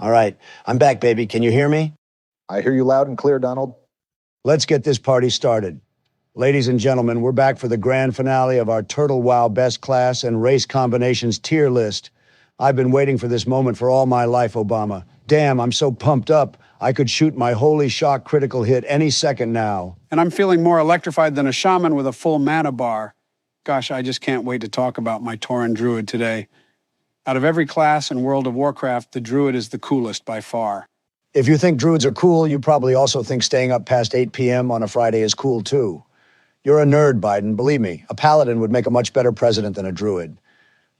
All right, I'm back, baby. Can you hear me? I hear you loud and clear, Donald. Let's get this party started. Ladies and gentlemen, we're back for the grand finale of our Turtle WoW Best Class and Race Combinations tier list. I've been waiting for this moment for all my life, Obama. Damn, I'm so pumped up. I could shoot my holy shock critical hit any second now. And I'm feeling more electrified than a shaman with a full mana bar. Gosh, I just can't wait to talk about my Toren Druid today. Out of every class in World of Warcraft, the Druid is the coolest by far. If you think Druids are cool, you probably also think staying up past 8 p.m. on a Friday is cool too. You're a nerd, Biden. Believe me, a Paladin would make a much better president than a Druid.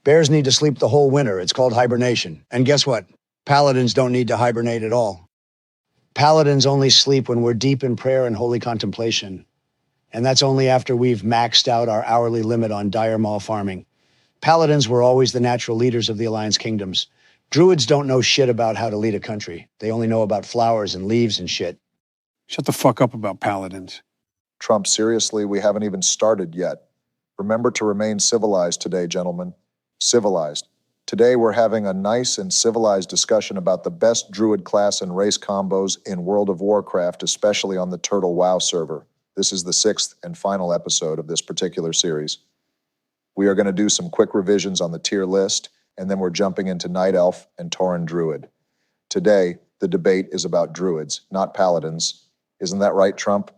Bears need to sleep the whole winter. It's called hibernation. And guess what? Paladins don't need to hibernate at all. Paladins only sleep when we're deep in prayer and holy contemplation. And that's only after we've maxed out our hourly limit on dire maul farming. Paladins were always the natural leaders of the Alliance kingdoms. Druids don't know shit about how to lead a country. They only know about flowers and leaves and shit. Shut the fuck up about Paladins. Trump, seriously, we haven't even started yet. Remember to remain civilized today, gentlemen. Civilized. Today we're having a nice and civilized discussion about the best Druid class and race combos in World of Warcraft, especially on the Turtle WoW server. This is the 6th and final episode of this particular series. We are going to do some quick revisions on the tier list, and then we're jumping into Night Elf and Toren Druid. Today, the debate is about Druids, not Paladins. Isn't that right, Trump?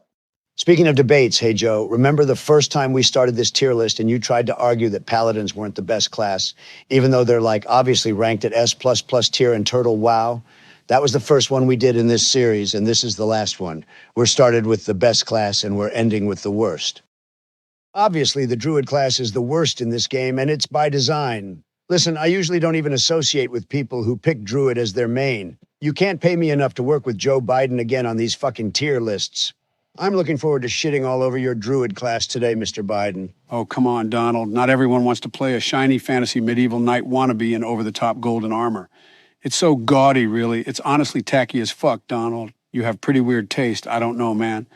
Speaking of debates, hey Joe, remember the first time we started this tier list and you tried to argue that Paladins weren't the best class, even though they're like obviously ranked at S++ tier in Turtle WoW? That was the first one we did in this series, and this is the last one. We're started with the best class and we're ending with the worst. Obviously, the Druid class is the worst in this game, and it's by design. Listen, I usually don't even associate with people who pick Druid as their main. You can't pay me enough to work with Joe Biden again on these fucking tier lists. I'm looking forward to shitting all over your Druid class today, Mr. Biden. Oh, come on, Donald. Not everyone wants to play a shiny fantasy medieval knight wannabe in over-the-top golden armor. It's so gaudy, really. It's honestly tacky as fuck, Donald. You have pretty weird taste. I don't know, man.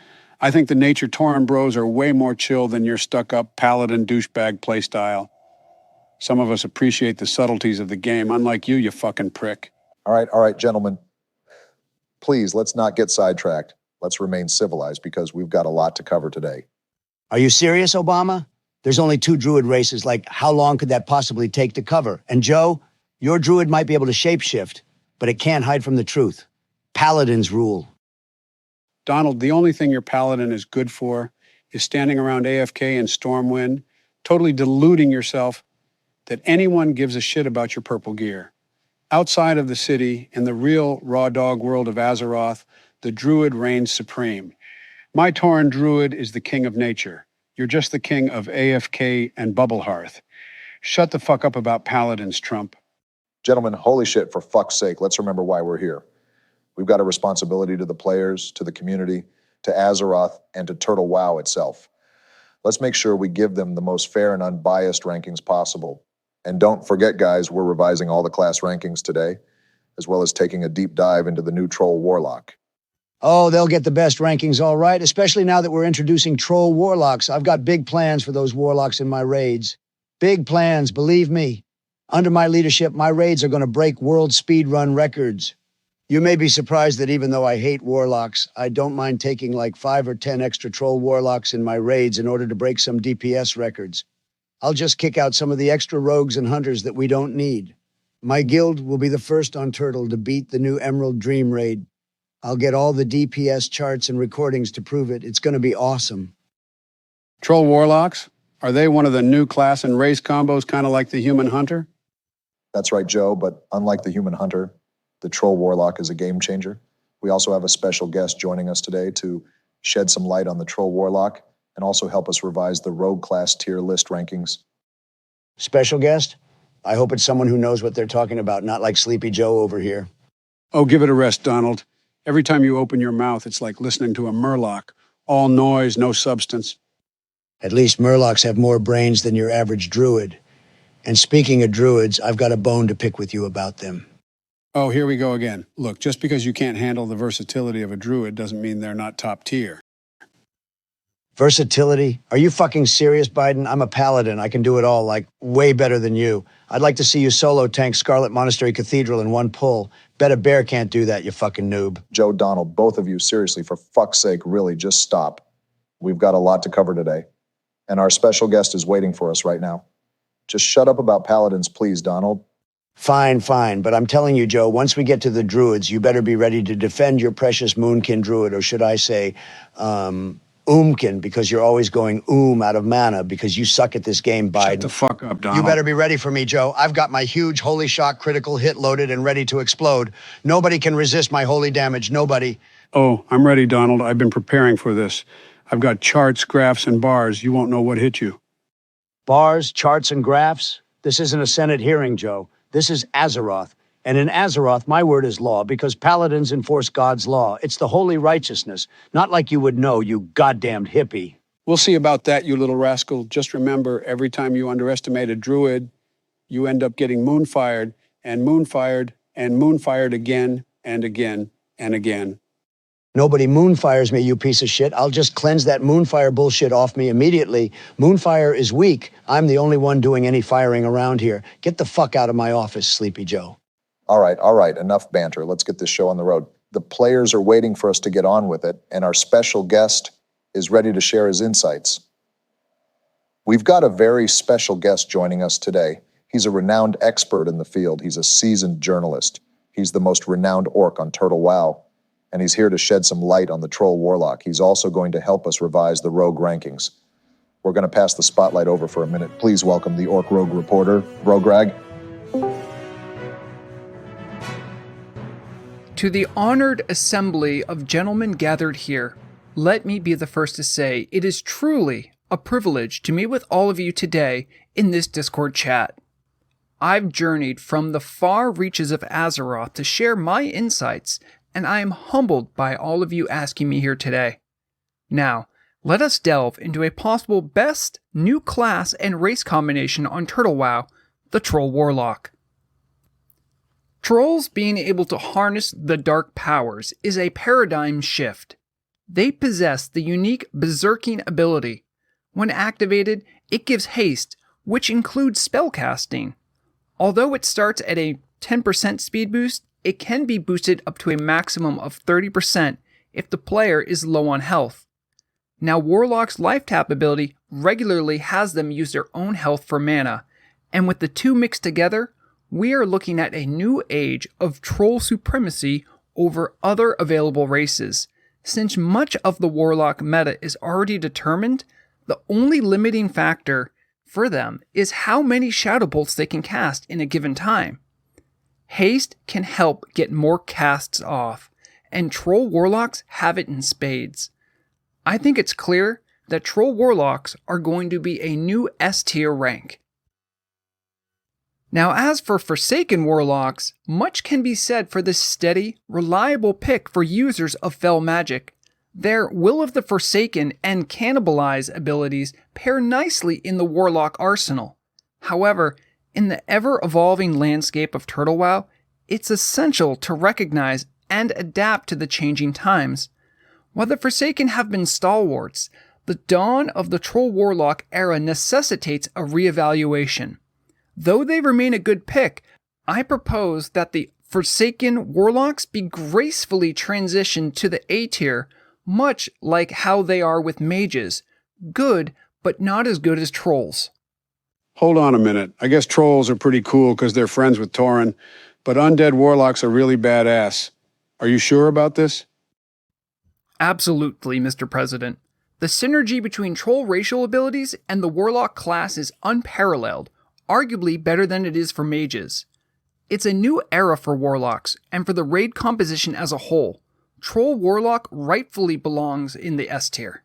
I think the Nature Toren bros are way more chill than your stuck-up Paladin douchebag playstyle. Some of us appreciate the subtleties of the game, unlike you fucking prick. All right, gentlemen. Please, let's not get sidetracked. Let's remain civilized because we've got a lot to cover today. Are you serious, Obama? There's only 2 Druid races. Like, how long could that possibly take to cover? And Joe, your Druid might be able to shapeshift, but it can't hide from the truth. Paladins rule. Donald, the only thing your Paladin is good for is standing around AFK in Stormwind, totally deluding yourself that anyone gives a shit about your purple gear. Outside of the city, in the real raw dog world of Azeroth, the Druid reigns supreme. My Toren Druid is the king of nature. You're just the king of AFK and Bubble Hearth. Shut the fuck up about Paladins, Trump. Gentlemen, holy shit, for fuck's sake, let's remember why we're here. We've got a responsibility to the players, to the community, to Azeroth, and to Turtle WoW itself. Let's make sure we give them the most fair and unbiased rankings possible. And don't forget, guys, we're revising all the class rankings today, as well as taking a deep dive into the new Troll Warlock. Oh, they'll get the best rankings, all right, especially now that we're introducing Troll Warlocks. I've got big plans for those Warlocks in my raids. Big plans, believe me. Under my leadership, my raids are going to break world speedrun records. You may be surprised that even though I hate Warlocks, I don't mind taking like 5 or 10 extra Troll Warlocks in my raids in order to break some DPS records. I'll just kick out some of the extra rogues and hunters that we don't need. My guild will be the first on Turtle to beat the new Emerald Dream raid. I'll get all the DPS charts and recordings to prove it. It's going to be awesome. Troll Warlocks? Are they one of the new class and race combos, kind of like the Human Hunter? That's right, Joe, but unlike the Human Hunter, the Troll Warlock is a game changer. We also have a special guest joining us today to shed some light on the Troll Warlock and also help us revise the Rogue class tier list rankings. Special guest? I hope it's someone who knows what they're talking about, not like Sleepy Joe over here. Oh, give it a rest, Donald. Every time you open your mouth, it's like listening to a murloc. All noise, no substance. At least Murlocs have more brains than your average Druid. And speaking of Druids, I've got a bone to pick with you about them. Oh, here we go again. Look, just because you can't handle the versatility of a Druid doesn't mean they're not top tier. Versatility? Are you fucking serious, Biden? I'm a paladin. I can do it all, like, way better than you. I'd like to see you solo tank Scarlet Monastery Cathedral in one pull. Bet a bear can't do that, you fucking noob. Joe, Donald, both of you, seriously, for fuck's sake, really, just stop. We've got a lot to cover today, and our special guest is waiting for us right now. Just shut up about paladins, please, Donald. Fine, fine, but I'm telling you, Joe, once we get to the Druids, you better be ready to defend your precious Moonkin Druid, or should I say, Oomkin, because you're always going out of mana because you suck at this game, Biden. Shut the fuck up, Donald. You better be ready for me, Joe. I've got my huge Holy Shock critical hit loaded and ready to explode. Nobody can resist my holy damage, nobody. Oh, I'm ready, Donald. I've been preparing for this. I've got charts, graphs, and bars. You won't know what hit you. Bars, charts, and graphs? This isn't a Senate hearing, Joe. This is Azeroth. And in Azeroth, my word is law, because paladins enforce God's law. It's the holy righteousness. Not like you would know, you goddamned hippie. We'll see about that, you little rascal. Just remember, every time you underestimate a druid, you end up getting moonfired, and moonfired, and moonfired again, and again, and again. Nobody moonfires me, you piece of shit. I'll just cleanse that moonfire bullshit off me immediately. Moonfire is weak. I'm the only one doing any firing around here. Get the fuck out of my office, Sleepy Joe. All right, enough banter. Let's get this show on the road. The players are waiting for us to get on with it, and our special guest is ready to share his insights. We've got a very special guest joining us today. He's a renowned expert in the field. He's a seasoned journalist. He's the most renowned orc on Turtle WoW, and he's here to shed some light on the Troll Warlock. He's also going to help us revise the Rogue rankings. We're going to pass the spotlight over for a minute. Please welcome the Orc Rogue reporter, Vrograg. To the honored assembly of gentlemen gathered here, let me be the first to say it is truly a privilege to meet with all of you today in this Discord chat. I've journeyed from the far reaches of Azeroth to share my insights, and I am humbled by all of you asking me here today. Now, let us delve into a possible best new class and race combination on Turtle WoW, the Troll Warlock. Trolls being able to harness the dark powers is a paradigm shift. They possess the unique berserking ability. When activated, it gives haste, which includes spellcasting. Although it starts at a 10% speed boost, it can be boosted up to a maximum of 30% if the player is low on health. Now, Warlock's life tap ability regularly has them use their own health for mana, and with the two mixed together, we are looking at a new age of troll supremacy over other available races. Since much of the Warlock meta is already determined, the only limiting factor for them is how many Shadow Bolts they can cast in a given time. Haste can help get more casts off, and Troll Warlocks have it in spades. I think it's clear that Troll Warlocks are going to be a new S-tier rank. Now, as for Forsaken Warlocks, much can be said for this steady, reliable pick for users of Fell Magic. Their Will of the Forsaken and Cannibalize abilities pair nicely in the Warlock arsenal. However, in the ever-evolving landscape of Turtle WoW, it's essential to recognize and adapt to the changing times. While the Forsaken have been stalwarts, the dawn of the Troll Warlock era necessitates a reevaluation. Though they remain a good pick, I propose that the Forsaken Warlocks be gracefully transitioned to the A tier, much like how they are with mages. Good, but not as good as trolls. Hold on a minute. I guess trolls are pretty cool because they're friends with Toren, but undead warlocks are really badass. Are you sure about this? Absolutely, Mr. President. The synergy between troll racial abilities and the warlock class is unparalleled, arguably better than it is for mages. It's a new era for warlocks, and for the raid composition as a whole. Troll Warlock rightfully belongs in the S tier.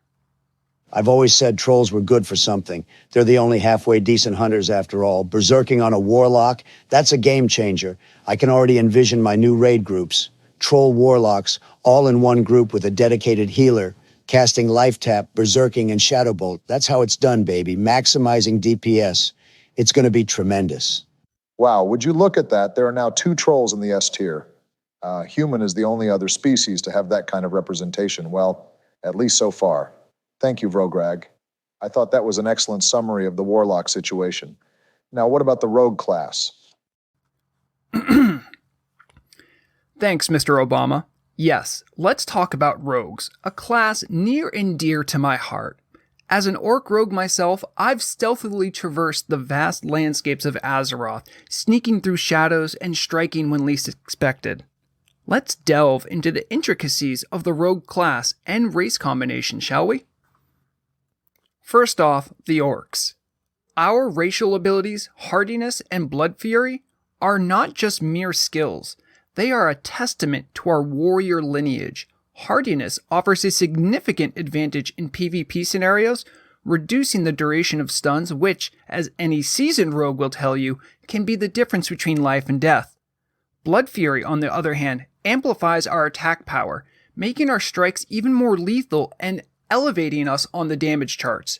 I've always said trolls were good for something. They're the only halfway decent hunters after all. Berserking on a warlock, that's a game changer. I can already envision my new raid groups. Troll warlocks, all in one group with a dedicated healer, casting life tap, berserking, and shadow bolt. That's how it's done, baby. Maximizing DPS. It's going to be tremendous. Wow, would you look at that? There are now 2 trolls in the S tier. Human is the only other species to have that kind of representation. Well, at least so far. Thank you, Vrograg. I thought that was an excellent summary of the warlock situation. Now, what about the rogue class? Thanks, Mr. Obama. Yes, let's talk about rogues, a class near and dear to my heart. As an orc rogue myself, I've stealthily traversed the vast landscapes of Azeroth, sneaking through shadows and striking when least expected. Let's delve into the intricacies of the rogue class and race combination, shall we? First off, the orcs. Our racial abilities, hardiness, and blood fury are not just mere skills. They are a testament to our warrior lineage. Hardiness offers a significant advantage in PvP scenarios, reducing the duration of stuns, which, as any seasoned rogue will tell you, can be the difference between life and death. Blood Fury, on the other hand, amplifies our attack power, making our strikes even more lethal and elevating us on the damage charts.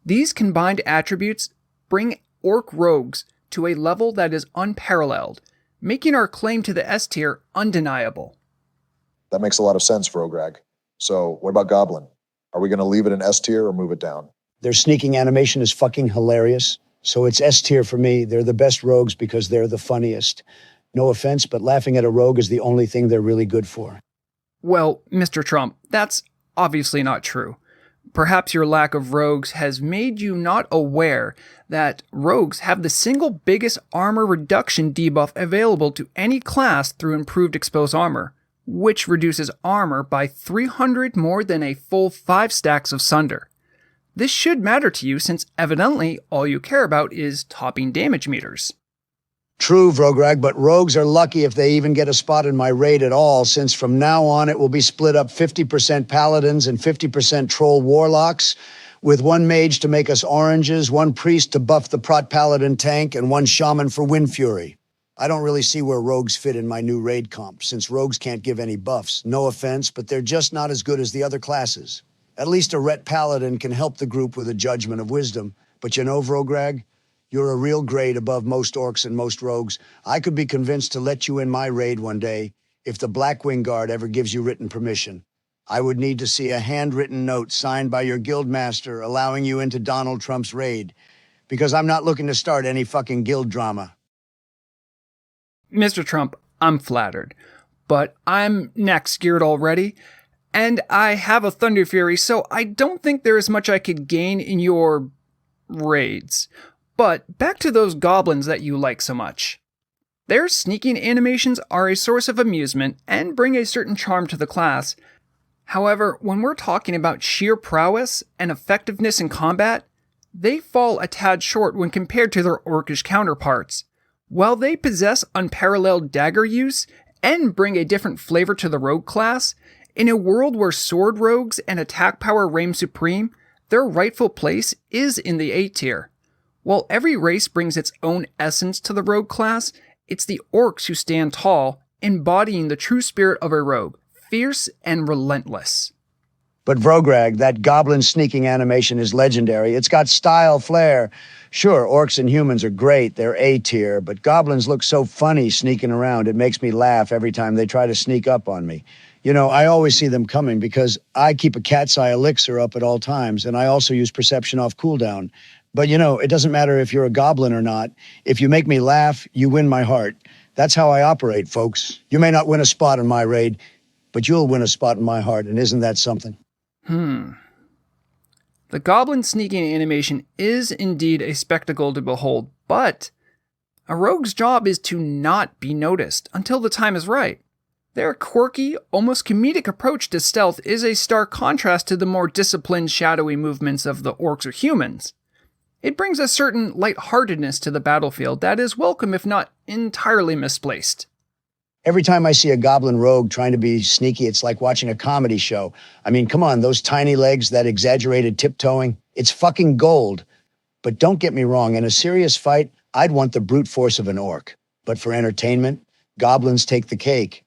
These combined attributes bring orc rogues to a level that is unparalleled, making our claim to the S tier undeniable. That makes a lot of sense, Vrograg. So, what about Goblin? Are we going to leave it in S tier or move it down? Their sneaking animation is fucking hilarious, so it's S tier for me. They're the best rogues because they're the funniest. No offense, but laughing at a rogue is the only thing they're really good for. Well, Mr. Trump, that's obviously not true. Perhaps your lack of rogues has made you not aware that rogues have the single biggest armor reduction debuff available to any class through improved exposed armor, which reduces armor by 300 more than a full 5 stacks of Sunder. This should matter to you since evidently all you care about is topping damage meters. True, Vrograg, but rogues are lucky if they even get a spot in my raid at all, since from now on it will be split up 50% paladins and 50% troll warlocks, with one mage to make us oranges, one priest to buff the prot paladin tank, and one shaman for wind fury. I don't really see where rogues fit in my new raid comp, since rogues can't give any buffs. No offense, but they're just not as good as the other classes. At least a ret paladin can help the group with a judgment of wisdom. But you know, Vrograg, you're a real grade above most orcs and most rogues. I could be convinced to let you in my raid one day if the Blackwing Guard ever gives you written permission. I would need to see a handwritten note signed by your guild master allowing you into Donald Trump's raid, because I'm not looking to start any fucking guild drama. Mr. Trump, I'm flattered, but I'm next geared already, and I have a Thunder Fury, so I don't think there is much I could gain in your raids. But back to those goblins that you like so much. Their sneaking animations are a source of amusement and bring a certain charm to the class. However, when we're talking about sheer prowess and effectiveness in combat, they fall a tad short when compared to their orcish counterparts. While they possess unparalleled dagger use and bring a different flavor to the rogue class, in a world where sword rogues and attack power reign supreme, their rightful place is in the A tier. While every race brings its own essence to the rogue class, it's the orcs who stand tall, embodying the true spirit of a rogue, fierce and relentless. But Vrograg, that goblin sneaking animation is legendary. It's got style, flair. Sure, orcs and humans are great, they're A tier, but goblins look so funny sneaking around, it makes me laugh every time they try to sneak up on me. You know, I always see them coming because I keep a cat's eye elixir up at all times, and I also use perception off cooldown. But you know, it doesn't matter if you're a goblin or not. If you make me laugh, you win my heart. That's how I operate, folks. You may not win a spot in my raid, but you'll win a spot in my heart, and isn't that something? The goblin sneaking animation is indeed a spectacle to behold, but a rogue's job is to not be noticed until the time is right. Their quirky, almost comedic approach to stealth is a stark contrast to the more disciplined, shadowy movements of the orcs or humans. It brings a certain lightheartedness to the battlefield that is welcome if not entirely misplaced. Every time I see a goblin rogue trying to be sneaky, it's like watching a comedy show. I mean, come on, those tiny legs, that exaggerated tiptoeing, it's fucking gold. But don't get me wrong, in a serious fight, I'd want the brute force of an orc. But for entertainment, goblins take the cake.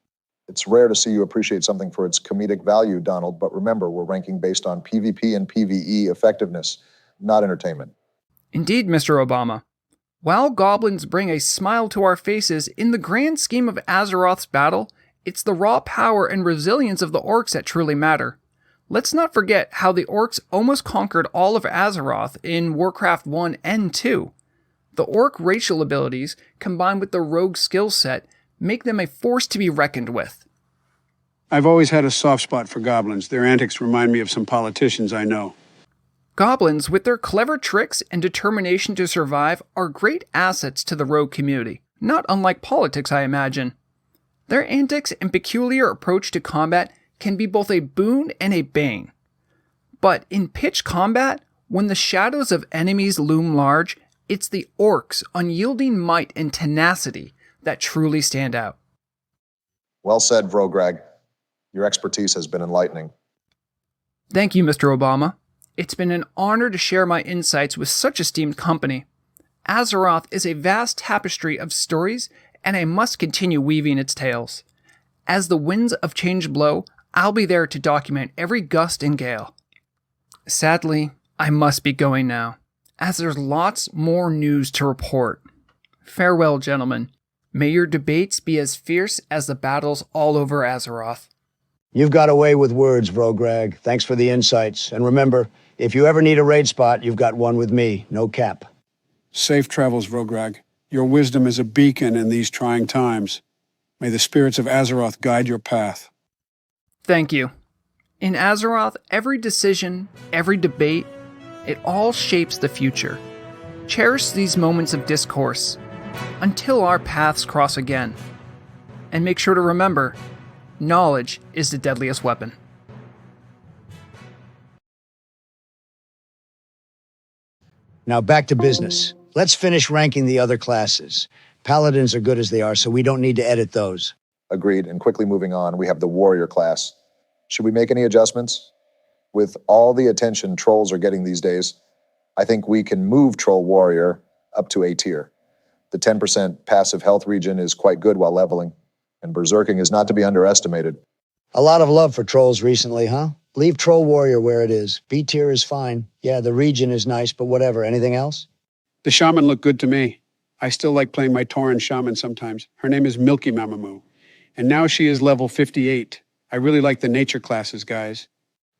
It's rare to see you appreciate something for its comedic value, Donald, but remember, we're ranking based on PvP and PvE effectiveness, not entertainment. Indeed, Mr. Obama. While goblins bring a smile to our faces, in the grand scheme of Azeroth's battle, it's the raw power and resilience of the orcs that truly matter. Let's not forget how the orcs almost conquered all of Azeroth in Warcraft 1 and 2. The orc racial abilities, combined with the rogue skill set, make them a force to be reckoned with. I've always had a soft spot for goblins. Their antics remind me of some politicians I know. Goblins, with their clever tricks and determination to survive, are great assets to the rogue community, not unlike politics, I imagine. Their antics and peculiar approach to combat can be both a boon and a bane. But in pitched combat, when the shadows of enemies loom large, it's the orcs' unyielding might and tenacity that truly stand out. Well said, Vrograg. Your expertise has been enlightening. Thank you, Mr. Obama. It's been an honor to share my insights with such esteemed company. Azeroth is a vast tapestry of stories, and I must continue weaving its tales. As the winds of change blow, I'll be there to document every gust and gale. Sadly, I must be going now, as there's lots more news to report. Farewell, gentlemen. May your debates be as fierce as the battles all over Azeroth. You've got away with words, Vrograg. Thanks for the insights. And remember, if you ever need a raid spot, you've got one with me. No cap. Safe travels, Vrograg. Your wisdom is a beacon in these trying times. May the spirits of Azeroth guide your path. Thank you. In Azeroth, every decision, every debate, it all shapes the future. Cherish these moments of discourse until our paths cross again. And make sure to remember, knowledge is the deadliest weapon. Now back to business. Let's finish ranking the other classes. Paladins are good as they are, so we don't need to edit those. Agreed. And quickly moving on, we have the warrior class. Should we make any adjustments? With all the attention trolls are getting these days, I think we can move troll warrior up to A tier. The 10% passive health regen is quite good while leveling, and berserking is not to be underestimated. A lot of love for trolls recently, huh? Leave troll warrior where it is. B tier is fine. Yeah, the region is nice, but whatever. Anything else? The shaman looked good to me. I still like playing my Toren shaman sometimes. Her name is Milky Mamamoo, and now she is level 58. I really like the nature classes, guys.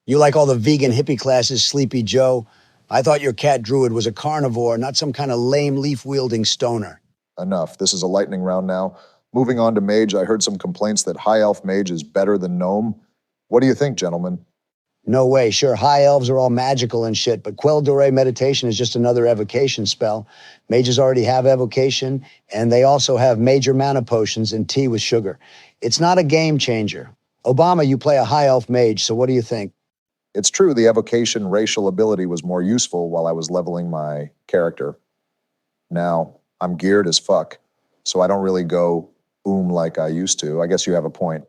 You like all the vegan hippie classes, Sleepy Joe? I thought your cat Druid was a carnivore, not some kind of lame leaf-wielding stoner. Enough. This is a lightning round now. Moving on to mage, I heard some complaints that high elf mage is better than gnome. What do you think, gentlemen? No way. Sure, high elves are all magical and shit, but Quell Dore meditation is just another evocation spell. Mages already have evocation, and they also have major mana potions and tea with sugar. It's not a game changer. Obama, you play a high elf mage, so what do you think? It's true, the evocation racial ability was more useful while I was leveling my character. Now, I'm geared as fuck, so I don't really go boom like I used to. I guess you have a point.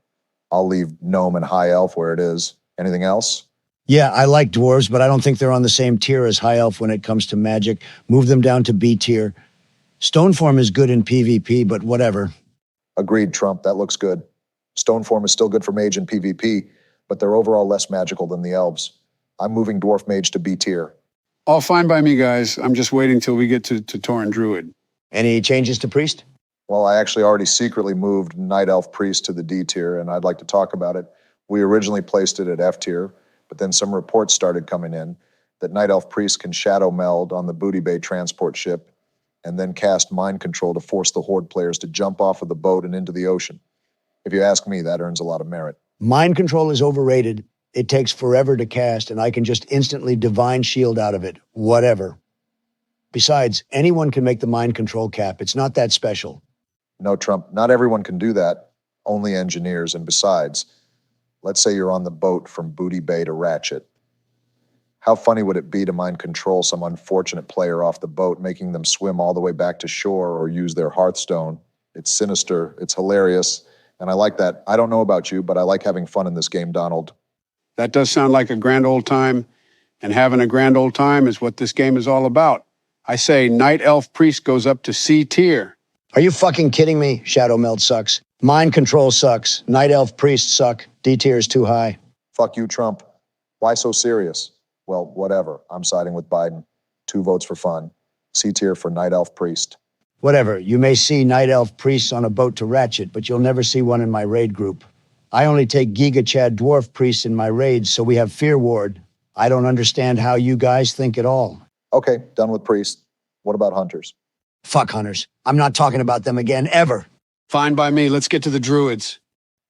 I'll leave gnome and high elf where it is. Anything else? Yeah, I like dwarves, but I don't think they're on the same tier as high elf when it comes to magic. Move them down to B tier. Stoneform is good in PvP, but whatever. Agreed, Trump. That looks good. Stoneform is still good for mage in PvP, but they're overall less magical than the elves. I'm moving dwarf mage to B tier. All fine by me, guys. I'm just waiting till we get to Toren Druid. Any changes to priest? Well, I actually already secretly moved night elf priest to the D tier, and I'd like to talk about it. We originally placed it at F tier, but then some reports started coming in that night elf priest can shadow meld on the Booty Bay transport ship and then cast mind control to force the horde players to jump off of the boat and into the ocean. If you ask me, that earns a lot of merit. Mind control is overrated. It takes forever to cast, and I can just instantly divine shield out of it. Whatever. Besides, anyone can make the mind control cap. It's not that special. No, Trump, not everyone can do that. Only engineers. And besides, let's say you're on the boat from Booty Bay to Ratchet. How funny would it be to mind control some unfortunate player off the boat, making them swim all the way back to shore or use their Hearthstone? It's sinister, it's hilarious, and I like that. I don't know about you, but I like having fun in this game, Donald. That does sound like a grand old time, and having a grand old time is what this game is all about. I say Night Elf Priest goes up to C tier. Are you fucking kidding me? Shadow Meld sucks. Mind control sucks. Night Elf Priests suck. D tier is too high. Fuck you, Trump. Why so serious? Well, whatever. I'm siding with Biden. 2 votes for fun. C tier for Night Elf Priest. Whatever. You may see Night Elf Priests on a boat to Ratchet, but you'll never see one in my raid group. I only take Giga Chad dwarf priests in my raids, so we have Fear Ward. I don't understand how you guys think at all. Okay, done with priests. What about hunters? Fuck hunters. I'm not talking about them again, ever. Fine by me. Let's get to the Druids.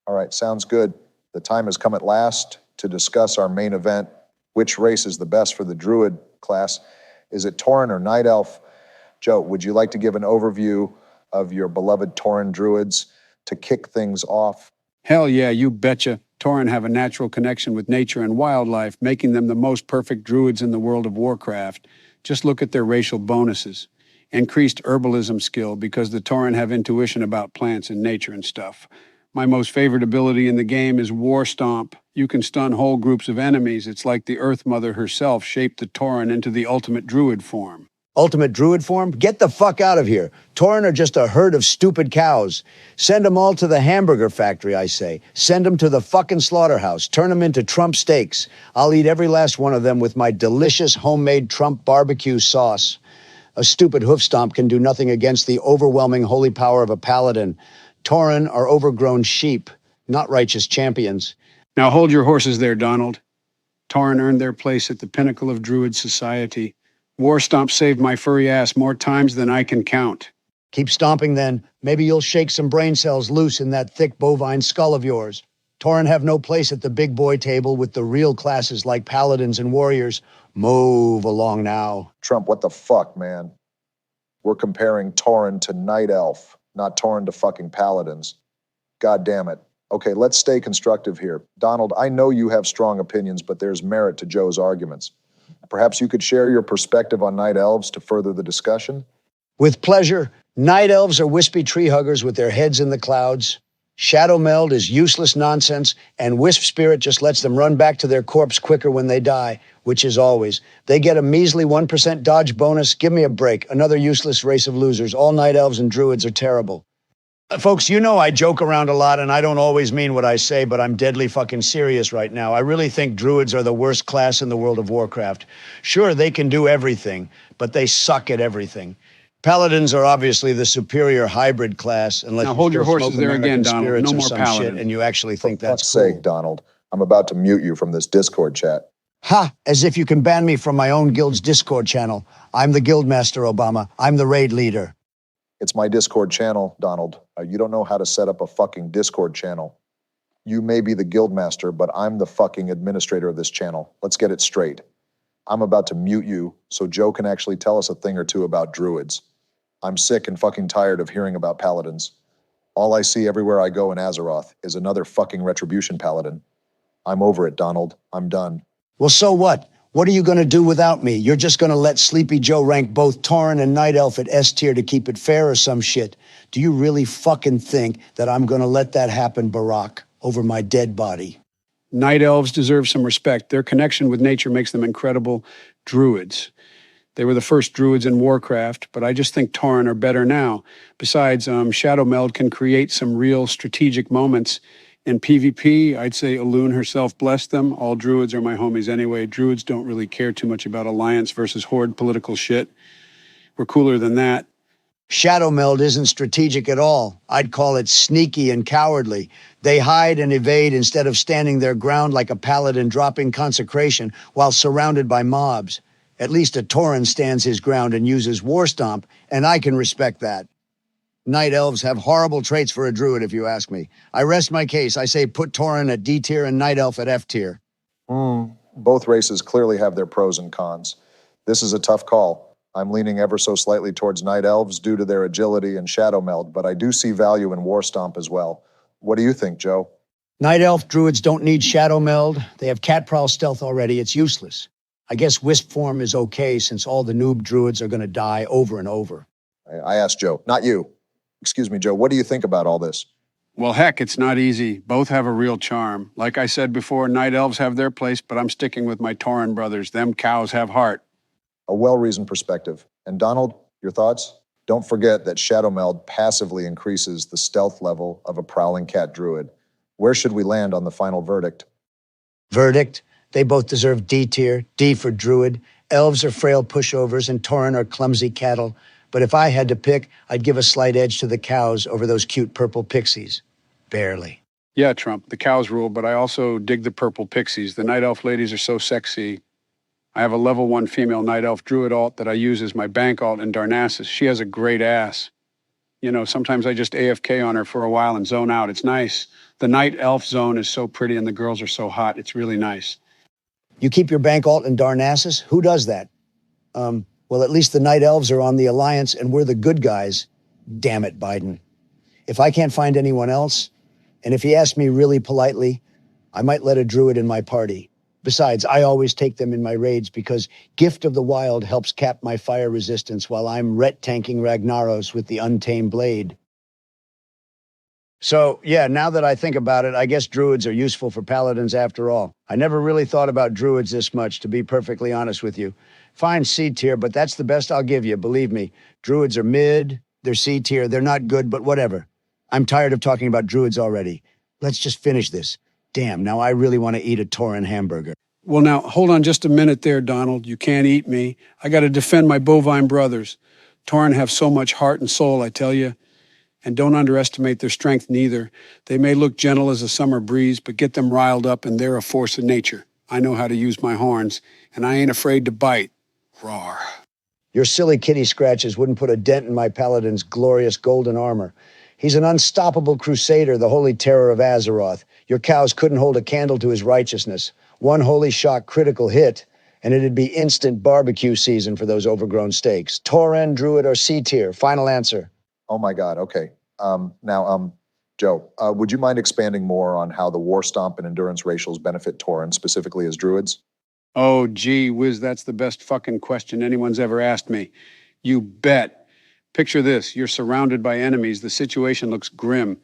All right, sounds good. The time has come at last to discuss our main event. Which race is the best for the Druid class? Is it Toren or Night Elf? Joe, would you like to give an overview of your beloved Toren Druids to kick things off? Hell yeah, you betcha. Toren have a natural connection with nature and wildlife, making them the most perfect druids in the World of Warcraft. Just look at their racial bonuses. Increased herbalism skill because the Toren have intuition about plants and nature and stuff. My most favorite ability in the game is War Stomp. You can stun whole groups of enemies. It's like the Earth Mother herself shaped the Toren into the ultimate druid form. Ultimate druid form? Get the fuck out of here. Toren are just a herd of stupid cows. Send them all to the hamburger factory, I say. Send them to the fucking slaughterhouse. Turn them into Trump steaks. I'll eat every last one of them with my delicious homemade Trump barbecue sauce. A stupid hoof stomp can do nothing against the overwhelming holy power of a paladin. Toren are overgrown sheep, not righteous champions. Now hold your horses there, Donald. Toren earned their place at the pinnacle of druid society. War Stomp saved my furry ass more times than I can count. Keep stomping then. Maybe you'll shake some brain cells loose in that thick bovine skull of yours. Toren have no place at the big boy table with the real classes like paladins and warriors. Move along now. Trump, what the fuck, man? We're comparing Toren to Night Elf, not Toren to fucking paladins. God damn it. Okay, let's stay constructive here. Donald, I know you have strong opinions, but there's merit to Joe's arguments. Perhaps you could share your perspective on night elves to further the discussion? With pleasure. Night elves are wispy tree huggers with their heads in the clouds. Shadow meld is useless nonsense, and wisp spirit just lets them run back to their corpse quicker when they die, which is always. They get a measly 1% dodge bonus. Give me a break. Another useless race of losers. All night elves and druids are terrible. Folks, you know I joke around a lot and I don't always mean what I say, but I'm deadly fucking serious right now. I really think druids are the worst class in the World of Warcraft. Sure, they can do everything, but they suck at everything. Paladins are obviously the superior hybrid class, unless Now hold your horses there again, Donald. spirits No or more some paladin. shit, and you actually think For that's fuck's cool. sake, Donald. I'm about to mute you from this Discord chat. Ha! As if you can ban me from my own guild's Discord channel. I'm the Guildmaster, Obama. I'm the raid leader. It's my Discord channel, Donald. You don't know how to set up a fucking Discord channel. You may be the guildmaster, but I'm the fucking administrator of this channel. Let's get it straight. I'm about to mute you so Joe can actually tell us a thing or two about druids. I'm sick and fucking tired of hearing about paladins. All I see everywhere I go in Azeroth is another fucking retribution paladin. I'm over it, Donald. I'm done. Well, so what? What are you going to do without me? You're just going to let Sleepy Joe rank both Toren and Night Elf at S tier to keep it fair or some shit? Do you really fucking think that I'm going to let that happen, Barack, over my dead body? Night elves deserve some respect. Their connection with nature makes them incredible druids. They were the first druids in Warcraft, but I just think Toren are better now. Besides, Shadow Meld can create some real strategic moments. In PvP, I'd say Elune herself blessed them. All druids are my homies anyway. Druids don't really care too much about alliance versus horde political shit. We're cooler than that. Shadow Meld isn't strategic at all. I'd call it sneaky and cowardly. They hide and evade instead of standing their ground like a paladin dropping consecration while surrounded by mobs. At least a Toren stands his ground and uses War Stomp, and I can respect that. Night elves have horrible traits for a druid, if you ask me. I rest my case. I say put Toren at D tier and Night Elf at F tier. Both races clearly have their pros and cons. This is a tough call. I'm leaning ever so slightly towards Night Elves due to their agility and Shadow Meld, but I do see value in War Stomp as well. What do you think, Joe? Night Elf druids don't need Shadow Meld. They have Cat Prowl stealth already. It's useless. I guess Wisp form is okay since all the noob druids are going to die over and over. I asked Joe, not you. Excuse me, Joe, what do you think about all this? Well, heck, it's not easy. Both have a real charm. Like I said before, night elves have their place, but I'm sticking with my Toren brothers. Them cows have heart. A well-reasoned perspective. And Donald, your thoughts? Don't forget that Shadow Meld passively increases the stealth level of a Prowling Cat Druid. Where should we land on the final verdict? Verdict? They both deserve D tier, D for druid. Elves are frail pushovers and Toren are clumsy cattle. But if I had to pick, I'd give a slight edge to the cows over those cute purple pixies. Barely. Yeah, Trump, the cows rule, but I also dig the purple pixies. The night elf ladies are so sexy. I have a level 1 female night elf druid alt that I use as my bank alt in Darnassus. She has a great ass. You know, sometimes I just AFK on her for a while and zone out. It's nice. The night elf zone is so pretty and the girls are so hot. It's really nice. You keep your bank alt in Darnassus? Who does that? Well, at least the night elves are on the Alliance and we're the good guys. Damn it, Biden. If I can't find anyone else, and if he asks me really politely, I might let a druid in my party. Besides, I always take them in my raids because Gift of the Wild helps cap my fire resistance while I'm ret-tanking Ragnaros with the Untamed Blade. So, yeah, now that I think about it, I guess druids are useful for paladins after all. I never really thought about druids this much, to be perfectly honest with you. Fine C tier, but that's the best I'll give you, believe me. Druids are mid, they're C tier, they're not good, but whatever. I'm tired of talking about druids already. Let's just finish this. Damn, now I really want to eat a Toren hamburger. Well, now, hold on just a minute there, Donald. You can't eat me. I got to defend my bovine brothers. Toren have so much heart and soul, I tell you. And don't underestimate their strength neither. They may look gentle as a summer breeze, but get them riled up and they're a force of nature. I know how to use my horns, and I ain't afraid to bite. Roar. Your silly kitty scratches wouldn't put a dent in my paladin's glorious golden armor. He's an unstoppable crusader, the holy terror of Azeroth. Your cows couldn't hold a candle to his righteousness. One holy shock critical hit, and it'd be instant barbecue season for those overgrown steaks. Toren, Druid, or C tier? Final answer. Oh my God, okay. Joe, would you mind expanding more on how the War Stomp and Endurance racials benefit Toren, specifically as Druids? Oh, gee whiz, that's the best fucking question anyone's ever asked me. You bet. Picture this, you're surrounded by enemies. The situation looks grim.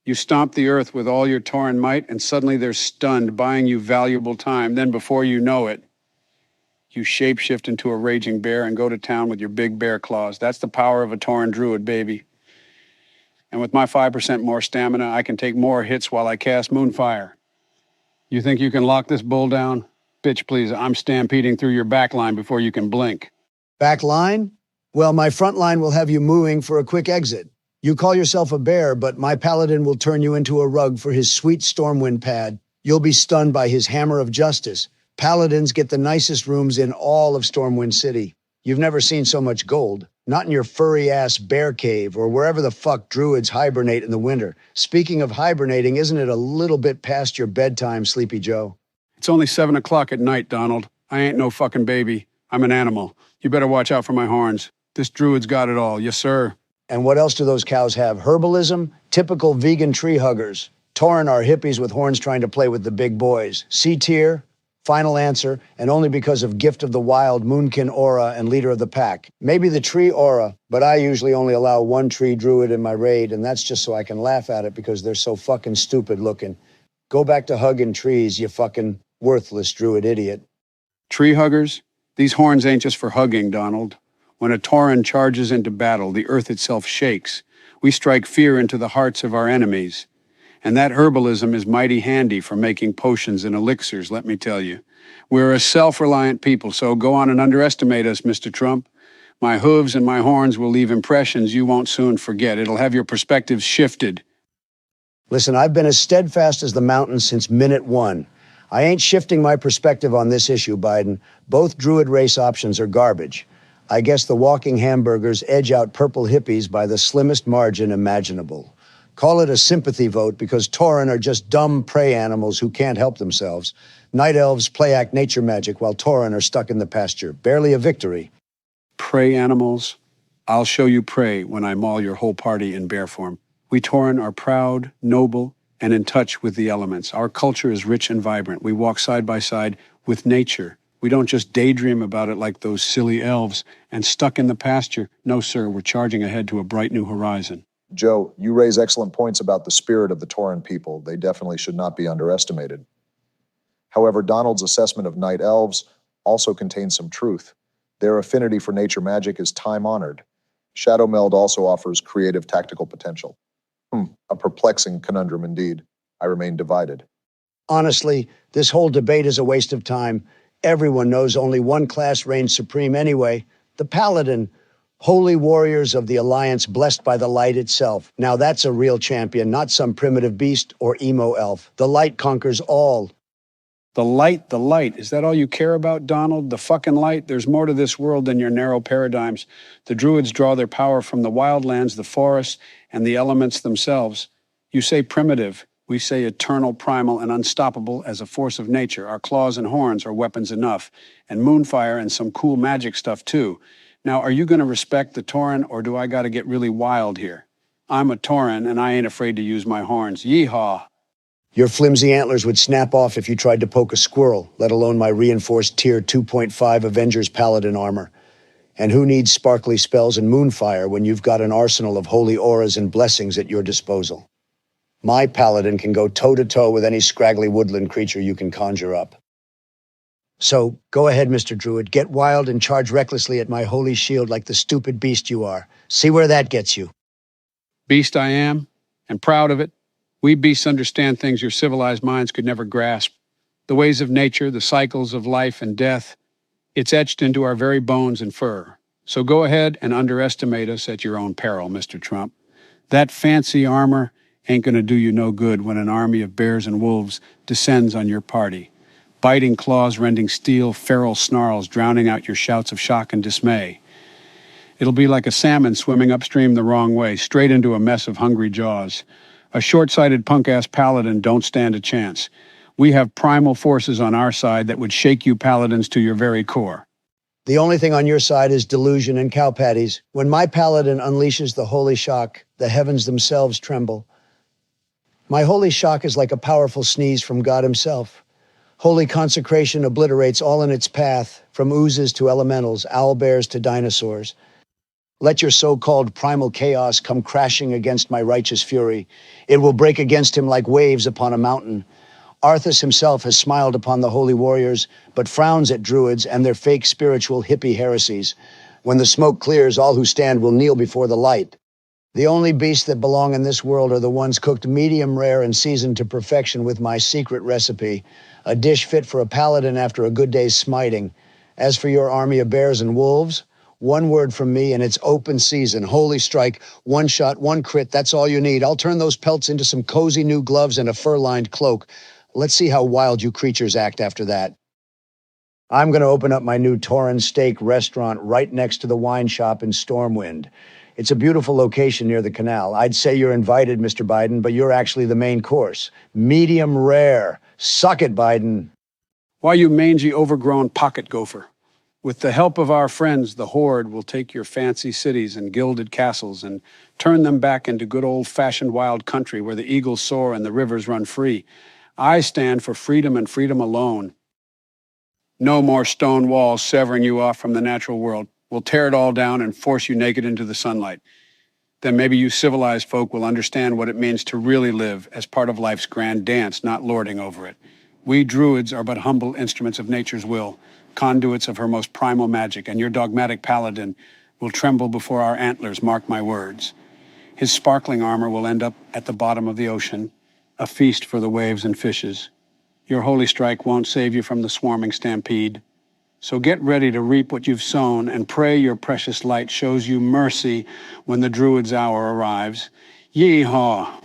You stomp the earth with all your Toren might, and suddenly they're stunned, buying you valuable time. Then before you know it, you shapeshift into a raging bear and go to town with your big bear claws. That's the power of a Toren Druid, baby. And with my 5% more stamina, I can take more hits while I cast Moonfire. You think you can lock this bull down? Bitch, please, I'm stampeding through your back line before you can blink. Back line? Well, my front line will have you mooing for a quick exit. You call yourself a bear, but my paladin will turn you into a rug for his sweet Stormwind pad. You'll be stunned by his hammer of justice. Paladins get the nicest rooms in all of Stormwind City. You've never seen so much gold. Not in your furry-ass bear cave or wherever the fuck druids hibernate in the winter. Speaking of hibernating, isn't it a little bit past your bedtime, Sleepy Joe? It's only 7 o'clock at night, Donald. I ain't no fucking baby. I'm an animal. You better watch out for my horns. This druid's got it all. Yes, sir. And what else do those cows have? Herbalism? Typical vegan tree huggers. Toren are hippies with horns trying to play with the big boys. C tier? Final answer, and only because of Gift of the Wild, Moonkin Aura, and Leader of the Pack. Maybe the tree aura, but I usually only allow one tree druid in my raid, and that's just so I can laugh at it because they're so fucking stupid looking. Go back to hugging trees, you fucking worthless druid idiot. Tree huggers? These horns ain't just for hugging, Donald. When a Toren charges into battle, the earth itself shakes. We strike fear into the hearts of our enemies. And that herbalism is mighty handy for making potions and elixirs, let me tell you. We're a self-reliant people, so go on and underestimate us, Mr. Trump. My hooves and my horns will leave impressions you won't soon forget. It'll have your perspectives shifted. Listen, I've been as steadfast as the mountains since minute one. I ain't shifting my perspective on this issue, Biden. Both druid race options are garbage. I guess the walking hamburgers edge out purple hippies by the slimmest margin imaginable. Call it a sympathy vote because Toren are just dumb prey animals who can't help themselves. Night elves play act nature magic while Toren are stuck in the pasture. Barely a victory. Prey animals? I'll show you prey when I maul your whole party in bear form. We Toren are proud, noble, and in touch with the elements. Our culture is rich and vibrant. We walk side by side with nature. We don't just daydream about it like those silly elves and stuck in the pasture. No, sir, we're charging ahead to a bright new horizon. Joe, you raise excellent points about the spirit of the Toren people. They definitely should not be underestimated. However, Donald's assessment of night elves also contains some truth. Their affinity for nature magic is time-honored. Shadow Meld also offers creative tactical potential. A perplexing conundrum indeed. I remain divided. Honestly, this whole debate is a waste of time. Everyone knows only one class reigns supreme anyway. The Paladin. Holy warriors of the Alliance blessed by the light itself. Now that's a real champion, not some primitive beast or emo elf. The light conquers all. The light, the light. Is that all you care about, Donald? The fucking light? There's more to this world than your narrow paradigms. The Druids draw their power from the wildlands, the forests, and the elements themselves. You say primitive. We say eternal, primal, and unstoppable as a force of nature. Our claws and horns are weapons enough. And moonfire and some cool magic stuff, too. Now, are you going to respect the Toren, or do I got to get really wild here? I'm a Toren, and I ain't afraid to use my horns. Yeehaw! Your flimsy antlers would snap off if you tried to poke a squirrel, let alone my reinforced Tier 2.5 Avengers Paladin armor. And who needs sparkly spells and moonfire when you've got an arsenal of holy auras and blessings at your disposal? My Paladin can go toe-to-toe with any scraggly woodland creature you can conjure up. So, go ahead, Mr. Druid. Get wild and charge recklessly at my holy shield like the stupid beast you are. See where that gets you. Beast I am, and proud of it. We beasts understand things your civilized minds could never grasp. The ways of nature, the cycles of life and death. It's etched into our very bones and fur. So go ahead and underestimate us at your own peril, Mr. Trump. That fancy armor ain't gonna do you no good when an army of bears and wolves descends on your party. Biting claws rending steel, feral snarls drowning out your shouts of shock and dismay. It'll be like a salmon swimming upstream the wrong way, straight into a mess of hungry jaws. A short-sighted punk-ass paladin don't stand a chance. We have primal forces on our side that would shake you paladins to your very core. The only thing on your side is delusion and cow patties. When my paladin unleashes the holy shock, the heavens themselves tremble. My holy shock is like a powerful sneeze from God himself. Holy consecration obliterates all in its path, from oozes to elementals, owlbears to dinosaurs. Let your so-called primal chaos come crashing against my righteous fury. It will break against him like waves upon a mountain. Arthas himself has smiled upon the holy warriors, but frowns at druids and their fake spiritual hippie heresies. When the smoke clears, all who stand will kneel before the light. The only beasts that belong in this world are the ones cooked medium rare and seasoned to perfection with my secret recipe, a dish fit for a paladin after a good day's smiting. As for your army of bears and wolves, one word from me and it's open season. Holy strike, one shot, one crit, that's all you need. I'll turn those pelts into some cozy new gloves and a fur-lined cloak. Let's see how wild you creatures act after that. I'm going to open up my new Toren steak restaurant right next to the wine shop in Stormwind. It's a beautiful location near the canal. I'd say you're invited, Mr. Biden, but you're actually the main course. Medium rare. Suck it, Biden. Why, you mangy, overgrown pocket gopher? With the help of our friends, the Horde will take your fancy cities and gilded castles and turn them back into good old-fashioned wild country where the eagles soar and the rivers run free. I stand for freedom and freedom alone. No more stone walls severing you off from the natural world. We'll tear it all down and force you naked into the sunlight. Then maybe you civilized folk will understand what it means to really live as part of life's grand dance, not lording over it. We Druids are but humble instruments of nature's will, conduits of her most primal magic, and your dogmatic paladin will tremble before our antlers, mark my words. His sparkling armor will end up at the bottom of the ocean, a feast for the waves and fishes. Your holy strike won't save you from the swarming stampede. So get ready to reap what you've sown and pray your precious light shows you mercy when the Druid's hour arrives. Yeehaw!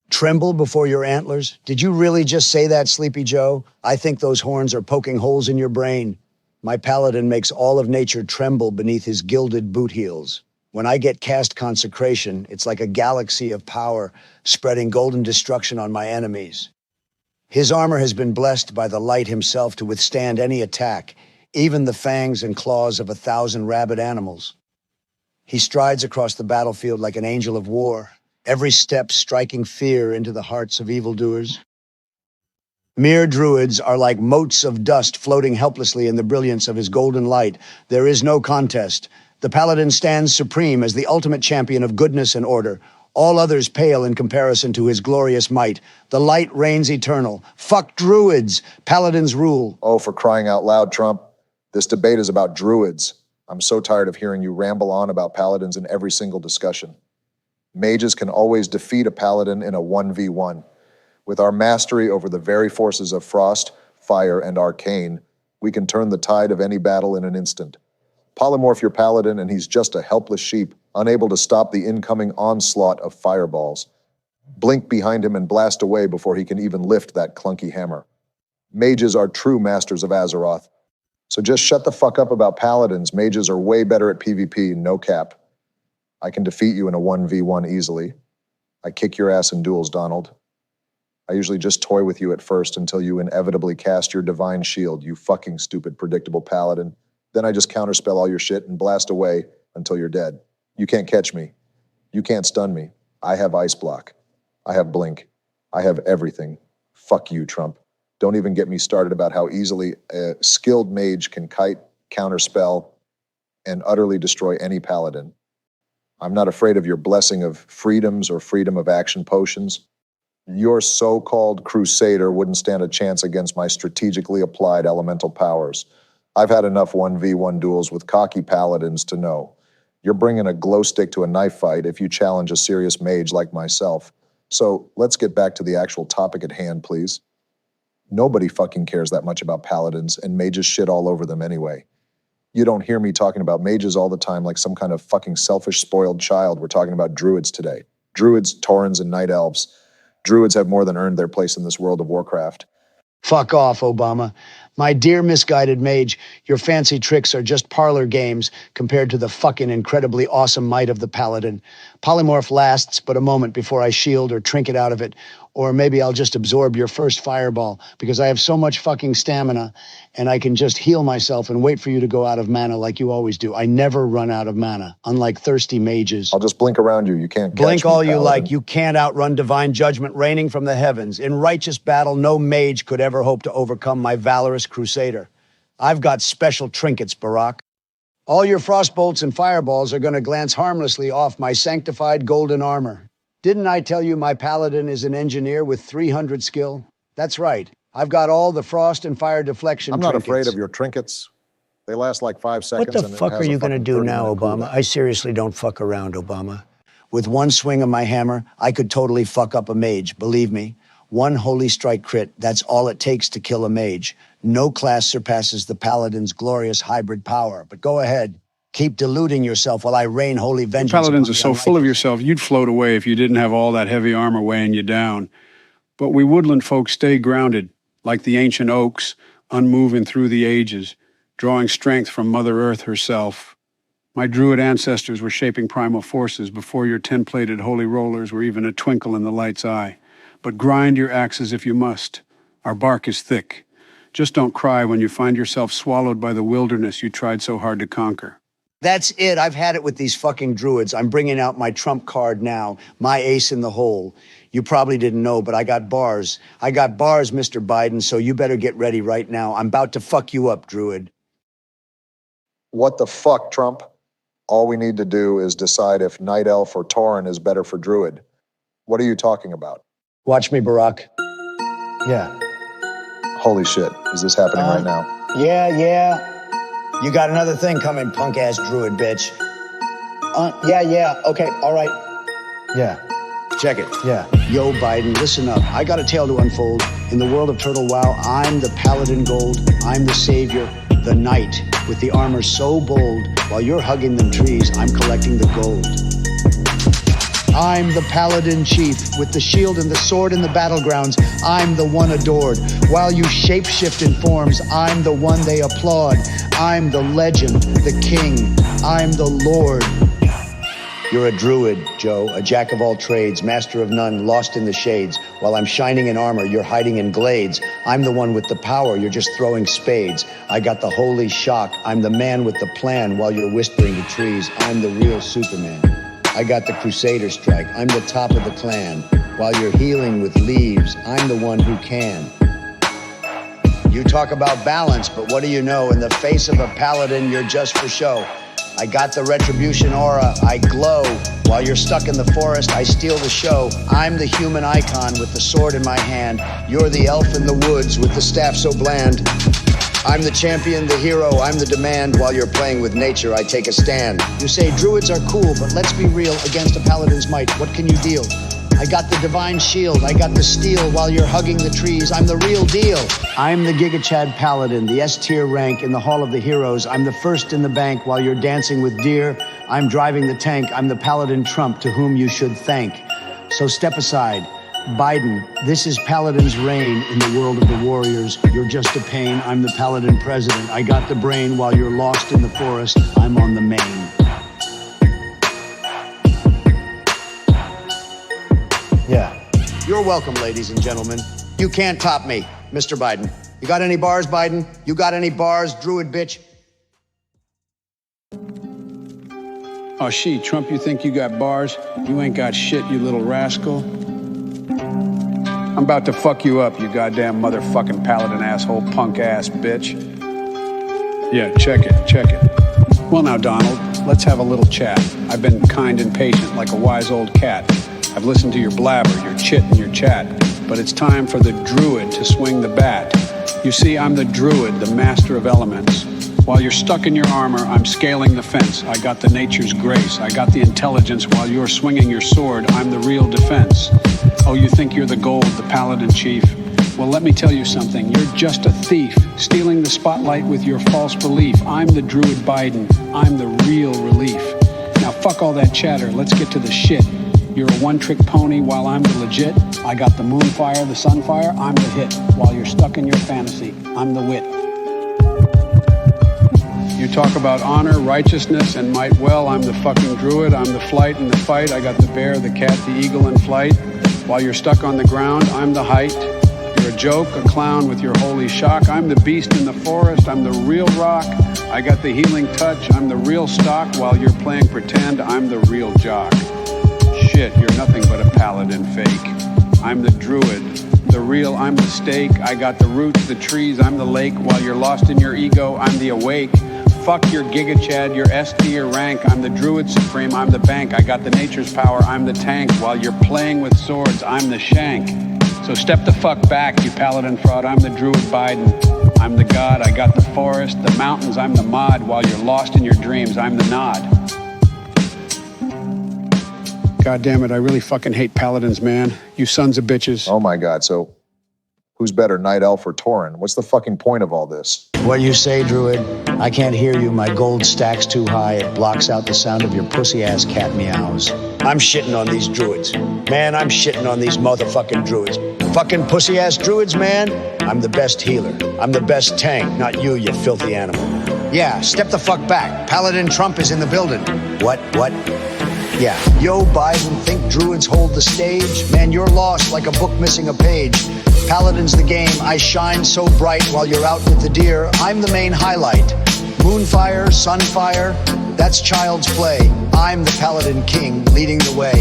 Tremble before your antlers? Did you really just say that, Sleepy Joe? I think those horns are poking holes in your brain. My paladin makes all of nature tremble beneath his gilded boot heels. When I get cast consecration, it's like a galaxy of power spreading golden destruction on my enemies. His armor has been blessed by the light himself to withstand any attack, even the fangs and claws of 1,000 rabid animals. He strides across the battlefield like an angel of war, every step striking fear into the hearts of evildoers. Mere druids are like motes of dust floating helplessly in the brilliance of his golden light. There is no contest. The paladin stands supreme as the ultimate champion of goodness and order. All others pale in comparison to his glorious might. The light reigns eternal. Fuck druids! Paladins rule. Oh, for crying out loud, Trump. This debate is about druids. I'm so tired of hearing you ramble on about paladins in every single discussion. Mages can always defeat a paladin in a 1v1. With our mastery over the very forces of frost, fire, and arcane, we can turn the tide of any battle in an instant. Polymorph your paladin and he's just a helpless sheep, unable to stop the incoming onslaught of fireballs. Blink behind him and blast away before he can even lift that clunky hammer. Mages are true masters of Azeroth. So just shut the fuck up about paladins. Mages are way better at PvP, no cap. I can defeat you in a 1v1 easily. I kick your ass in duels, Donald. I usually just toy with you at first until you inevitably cast your divine shield, you fucking stupid, predictable paladin. Then I just counterspell all your shit and blast away until you're dead. You can't catch me. You can't stun me. I have ice block. I have blink. I have everything. Fuck you, Trump. Don't even get me started about how easily a skilled mage can kite, counterspell, and utterly destroy any paladin. I'm not afraid of your blessing of freedoms or freedom of action potions. Your so-called crusader wouldn't stand a chance against my strategically applied elemental powers. I've had enough 1v1 duels with cocky paladins to know. You're bringing a glow stick to a knife fight if you challenge a serious mage like myself. So let's get back to the actual topic at hand, please. Nobody fucking cares that much about paladins, and mages shit all over them anyway. You don't hear me talking about mages all the time like some kind of fucking selfish, spoiled child. We're talking about druids today. Druids, Torens, and night elves. Druids have more than earned their place in this World of Warcraft. Fuck off, Obama. My dear misguided mage, your fancy tricks are just parlor games compared to the fucking incredibly awesome might of the paladin. Polymorph lasts but a moment before I shield or trinket out of it, or maybe I'll just absorb your first fireball because I have so much fucking stamina and I can just heal myself and wait for you to go out of mana like you always do. I never run out of mana, unlike thirsty mages. I'll just blink around you. You can't catch Blink me, all you paladin. like. You can't outrun divine judgment raining from the heavens. In righteous battle, no mage could ever hope to overcome my valorous crusader. I've got special trinkets, Barack. All your frostbolts and fireballs are going to glance harmlessly off my sanctified golden armor. Didn't I tell you my paladin is an engineer with 300 skill? That's right. I've got all the frost and fire deflection I'm not trinkets. afraid of your trinkets. They last like 5 seconds. What the and it fuck has are a you going to fucking do now, 30-minute Obama? cooldown. I seriously don't fuck around, Obama. With one swing of my hammer, I could totally fuck up a mage, believe me. One holy strike crit, that's all it takes to kill a mage. No class surpasses the paladin's glorious hybrid power. But go ahead, keep deluding yourself while I rain holy vengeance. Paladins upon are the so full of unrighteous. yourself, you'd float away if you didn't have all that heavy armor weighing you down. But we woodland folk stay grounded, like the ancient oaks, unmoving through the ages, drawing strength from Mother Earth herself. My Druid ancestors were shaping primal forces before your tin-plated holy rollers were even a twinkle in the light's eye. But grind your axes if you must. Our bark is thick. Just don't cry when you find yourself swallowed by the wilderness you tried so hard to conquer. That's it. I've had it with these fucking druids. I'm bringing out my trump card now, my ace in the hole. You probably didn't know, but I got bars. I got bars, Mr. Biden, so you better get ready right now. I'm about to fuck you up, Druid. What the fuck, Trump? All we need to do is decide if Night Elf or Toren is better for Druid. What are you talking about? Watch me, Barack. Yeah. Holy shit, is this happening right now? Yeah. You got another thing coming, punk-ass druid bitch. Yeah. Okay, all right. Yeah. Check it. Yeah. Yo, Biden, listen up. I got a tale to unfold. In the world of Turtle WoW, I'm the Paladin Gold. I'm the savior, the knight, with the armor so bold. While you're hugging them trees, I'm collecting the gold. I'm the Paladin Chief, with the shield and the sword in the battlegrounds. I'm the one adored. While you shapeshift in forms, I'm the one they applaud. I'm the legend, the king. I'm the lord. You're a druid, Joe, a jack of all trades, master of none, lost in the shades. While I'm shining in armor, you're hiding in glades. I'm the one with the power, you're just throwing spades. I got the holy shock. I'm the man with the plan while you're whispering to trees. I'm the real Superman. I got the Crusader strike. I'm the top of the clan. While you're healing with leaves, I'm the one who can. You talk about balance, but what do you know? In the face of a paladin, you're just for show. I got the retribution aura. I glow. While you're stuck in the forest, I steal the show. I'm the human icon with the sword in my hand. You're the elf in the woods with the staff so bland. I'm the champion, the hero, I'm the demand. While you're playing with nature, I take a stand. You say druids are cool, but let's be real. Against a paladin's might, what can you deal? I got the divine shield. I got the steel while you're hugging the trees. I'm the real deal. I'm the Giga Chad Paladin, the S-tier rank in the Hall of the Heroes. I'm the first in the bank while you're dancing with deer. I'm driving the tank. I'm the Paladin Trump to whom you should thank. So step aside. Biden, this is Paladin's reign in the world of the warriors. You're just a pain. I'm the Paladin president. I got the brain while you're lost in the forest. I'm on the main. Yeah. You're welcome, ladies and gentlemen. You can't top me, Mr. Biden. You got any bars, Biden? You got any bars, Druid bitch? Oh, Trump, you think you got bars? You ain't got shit, you little rascal. I'm about to fuck you up, you goddamn motherfucking Paladin asshole, punk ass bitch. Yeah, check it. Well now, Donald, let's have a little chat. I've been kind and patient like a wise old cat. I've listened to your blabber, your chit and your chat, but it's time for the Druid to swing the bat. You see, I'm the Druid, the master of elements. While you're stuck in your armor, I'm scaling the fence. I got the nature's grace. I got the intelligence while you're swinging your sword. I'm the real defense. Oh, you think you're the gold, the Paladin chief? Well, let me tell you something. You're just a thief, stealing the spotlight with your false belief. I'm the Druid Biden. I'm the real relief. Now, fuck all that chatter. Let's get to the shit. You're a one-trick pony while I'm the legit. I got the moonfire, the sunfire. I'm the hit. While you're stuck in your fantasy, I'm the wit. You talk about honor, righteousness, and might. Well, I'm the fucking Druid. I'm the flight and the fight. I got the bear, the cat, the eagle in flight. While you're stuck on the ground, I'm the height. You're a joke, a clown with your holy shock. I'm the beast in the forest. I'm the real rock. I got the healing touch. I'm the real stock. While you're playing pretend, I'm the real jock. Shit, you're nothing but a Paladin fake. I'm the Druid. The real, I'm the stake. I got the roots, the trees, I'm the lake. While you're lost in your ego, I'm the awake. Fuck your Giga Chad, your S-tier rank. I'm the Druid Supreme, I'm the bank. I got the nature's power, I'm the tank. While you're playing with swords, I'm the shank. So step the fuck back, you Paladin fraud. I'm the Druid Biden. I'm the god, I got the forest, the mountains, I'm the mod. While you're lost in your dreams, I'm the nod. God damn it, I really fucking hate Paladins, man. You sons of bitches. Oh my God, so who's better, Night Elf or Toren? What's the fucking point of all this? What you say, Druid? I can't hear you. My gold stack's too high. It blocks out the sound of your pussy-ass cat meows. I'm shitting on these Druids. Man, I'm shitting on these motherfucking Druids. Fucking pussy-ass Druids, man. I'm the best healer. I'm the best tank, not you, you filthy animal. Yeah, step the fuck back. Paladin Trump is in the building. What? Yeah. Yo, Biden, think Druids hold the stage? Man, you're lost like a book missing a page. Paladin's the game. I shine so bright while you're out with the deer. I'm the main highlight. Moonfire, sunfire, that's child's play. I'm the Paladin king, leading the way.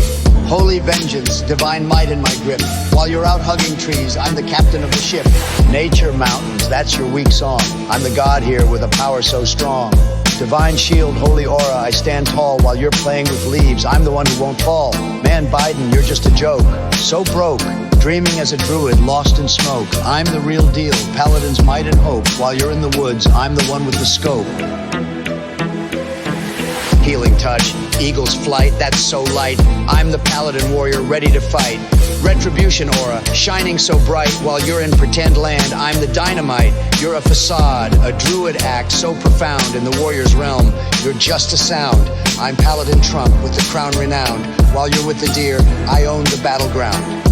Holy vengeance, divine might in my grip. While you're out hugging trees, I'm the captain of the ship. Nature mountains, that's your weak song. I'm the god here with a power so strong. Divine shield, holy aura, I stand tall while you're playing with leaves. I'm the one who won't fall. Man, Biden, you're just a joke. So broke, dreaming as a druid, lost in smoke. I'm the real deal, Paladin's might and hope. While you're in the woods, I'm the one with the scope. Healing touch, eagle's flight, that's so light. I'm the Paladin warrior ready to fight. Retribution aura, shining so bright while you're in pretend land. I'm the dynamite, you're a facade, a druid act so profound in the warrior's realm. You're just a sound. I'm Paladin Trump with the crown renowned. While you're with the deer, I own the battleground.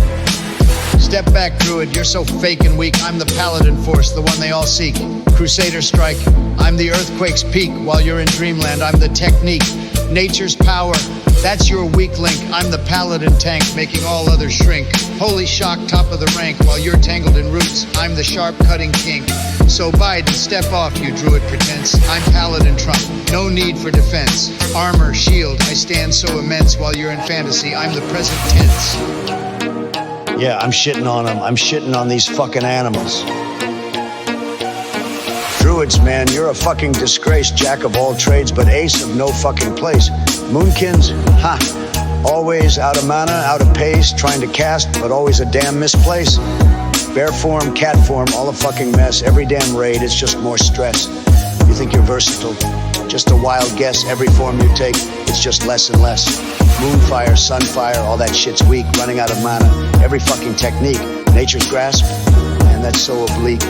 Step back, Druid, you're so fake and weak. I'm the Paladin force, the one they all seek. Crusader strike, I'm the earthquake's peak. While you're in dreamland, I'm the technique. Nature's power, that's your weak link. I'm the Paladin tank, making all others shrink. Holy shock, top of the rank. While you're tangled in roots, I'm the sharp cutting king. So Biden, step off, you Druid pretense. I'm Paladin Trump, no need for defense. Armor, shield, I stand so immense. While you're in fantasy, I'm the present tense. Yeah, I'm shitting on them. I'm shitting on these fucking animals. Druids, man, you're a fucking disgrace. Jack of all trades, but ace of no fucking place. Moonkins, always out of mana, out of pace, trying to cast, but always a damn misplace. Bear form, cat form, all a fucking mess. Every damn raid, it's just more stress. You think you're versatile? Just a wild guess, every form you take, it's just less and less. Moonfire, sunfire, all that shit's weak, running out of mana. Every fucking technique, nature's grasp, man, that's so oblique.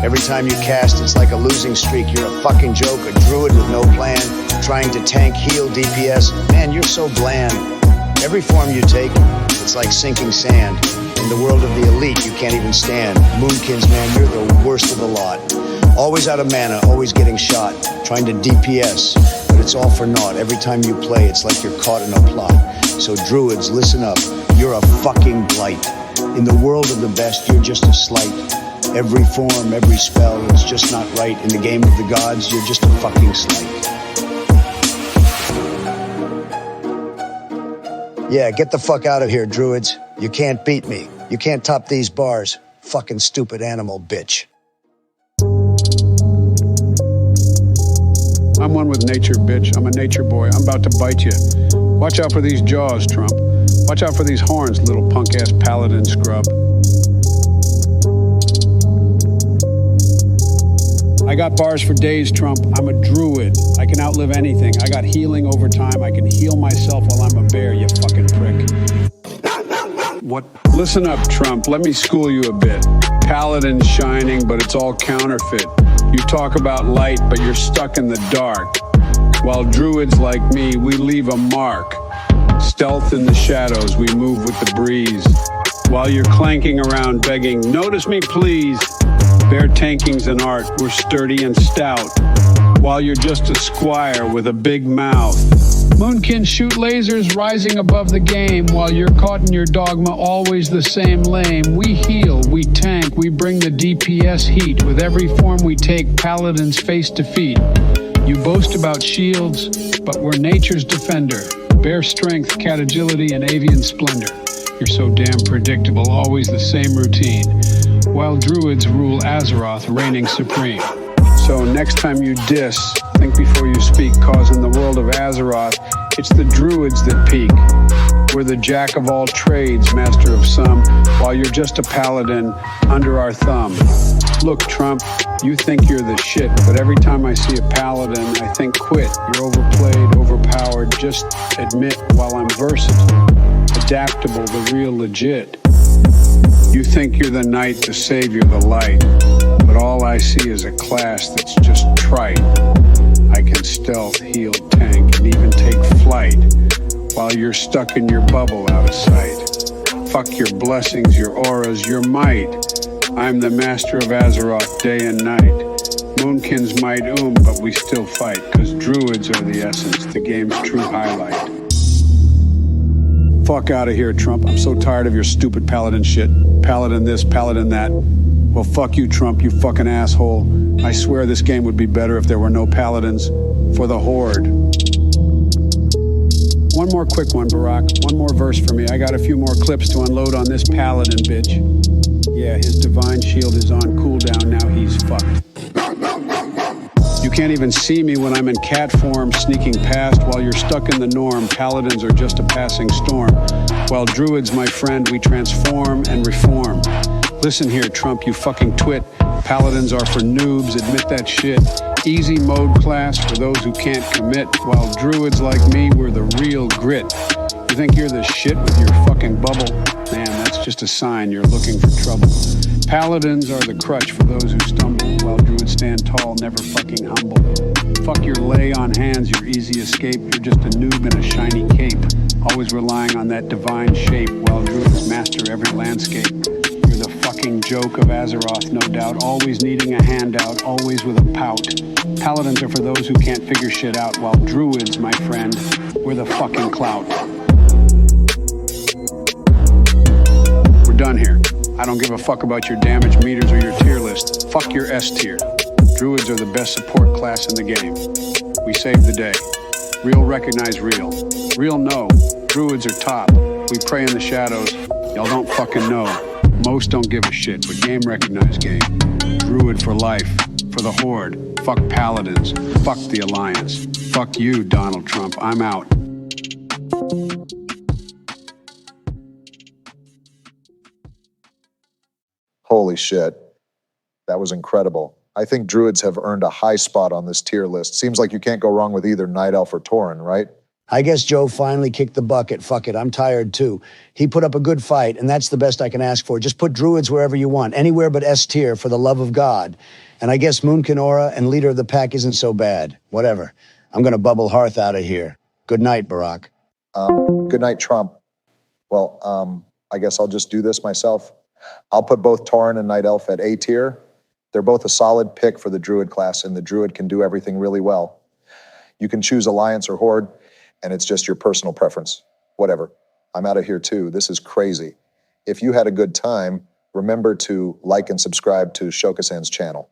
Every time you cast, it's like a losing streak. You're a fucking joke, a druid with no plan, trying to tank, heal, DPS. Man, you're so bland. Every form you take, it's like sinking sand. In the world of the elite, you can't even stand. Moonkins, man, you're the worst of the lot. Always out of mana, always getting shot, trying to DPS, but it's all for naught. Every time you play, it's like you're caught in a plot. So Druids, listen up, you're a fucking blight. In the world of the best, you're just a slight. Every form, every spell is just not right. In the game of the gods, you're just a fucking slight. Yeah, get the fuck out of here, Druids. You can't beat me. You can't top these bars. Fucking stupid animal bitch. I'm one with nature, bitch. I'm a nature boy. I'm about to bite you. Watch out for these jaws, Trump. Watch out for these horns, little punk-ass paladin scrub. I got bars for days, Trump. I'm a druid. I can outlive anything. I got healing over time. I can heal myself while I'm a bear, you fucking prick. What? Listen up, Trump. Let me school you a bit. Paladin's shining, but it's all counterfeit. You talk about light, but you're stuck in the dark. While druids like me, we leave a mark. Stealth in the shadows, we move with the breeze. While you're clanking around begging, notice me please. Bare tanking's an art, we're sturdy and stout. While you're just a squire with a big mouth. Moonkins shoot lasers rising above the game. While you're caught in your dogma, always the same lame. We heal, we tank, we bring the DPS heat. With every form we take, paladins face defeat. You boast about shields, but we're nature's defender. Bare strength, cat agility, and avian splendor. You're so damn predictable, always the same routine. While druids rule Azeroth, reigning supreme. So next time you diss, think before you speak, cause in the world of Azeroth, it's the druids that peak. We're the jack of all trades, master of some, while you're just a paladin under our thumb. Look, Trump, you think you're the shit, but every time I see a paladin, I think quit. You're overplayed, overpowered, just admit while I'm versatile, adaptable, the real legit. You think you're the knight, the savior, the light, but all I see is a class that's just trite. I can stealth, heal, tank, and even take flight, while you're stuck in your bubble out of sight. Fuck your blessings, your auras, your might. I'm the master of Azeroth day and night. Moonkins might but we still fight, cause druids are the essence, the game's true highlight. Fuck out of here, Trump. I'm so tired of your stupid paladin shit. Paladin this, paladin that. Well, fuck you, Trump, you fucking asshole. I swear this game would be better if there were no paladins. For the horde. One more quick one, Barack. One more verse for me. I got a few more clips to unload on this paladin, bitch. Yeah, his divine shield is on cooldown. Now he's fucked. You can't even see me when I'm in cat form, sneaking past. While you're stuck in the norm, paladins are just a passing storm. While druids, my friend, we transform and reform. Listen here, Trump, you fucking twit. Paladins are for noobs, admit that shit. Easy mode class for those who can't commit. While druids like me, we're the real grit. You think you're the shit with your fucking bubble? Man, that's just a sign you're looking for trouble. Paladins are the crutch for those who stumble, while druids stand tall, never fucking humble. Fuck your lay on hands, your easy escape. You're just a noob in a shiny cape, always relying on that divine shape, while druids master every landscape. You're the fucking joke of Azeroth, no doubt, always needing a handout, always with a pout. Paladins are for those who can't figure shit out, while druids, my friend, we're the fucking clout. We're done here. I don't give a fuck about your damage meters or your tier list. Fuck your S tier. Druids are the best support class in the game. We save the day. Real recognize real. Real know. Druids are top. We pray in the shadows. Y'all don't fucking know. Most don't give a shit, but game recognize game. Druid for life. For the horde. Fuck paladins. Fuck the alliance. Fuck you, Donald Trump. I'm out. Holy shit. That was incredible. I think Druids have earned a high spot on this tier list. Seems like you can't go wrong with either Night Elf or Toren, right? I guess Joe finally kicked the bucket. Fuck it, I'm tired too. He put up a good fight, and that's the best I can ask for. Just put Druids wherever you want, anywhere but S tier, for the love of God. And I guess Moonkin Aura and leader of the pack isn't so bad. Whatever. I'm gonna bubble Hearth out of here. Good night, Barack. Good night, Trump. Well, I guess I'll just do this myself. I'll put both Toren and Night Elf at A tier. They're both a solid pick for the Druid class, and the Druid can do everything really well. You can choose Alliance or Horde, and it's just your personal preference. Whatever. I'm out of here too. This is crazy. If you had a good time, remember to like and subscribe to Shokisan's channel.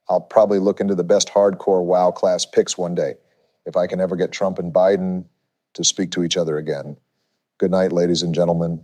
I'll probably look into the best hardcore WoW class picks one day, if I can ever get Trump and Biden to speak to each other again. Good night, ladies and gentlemen.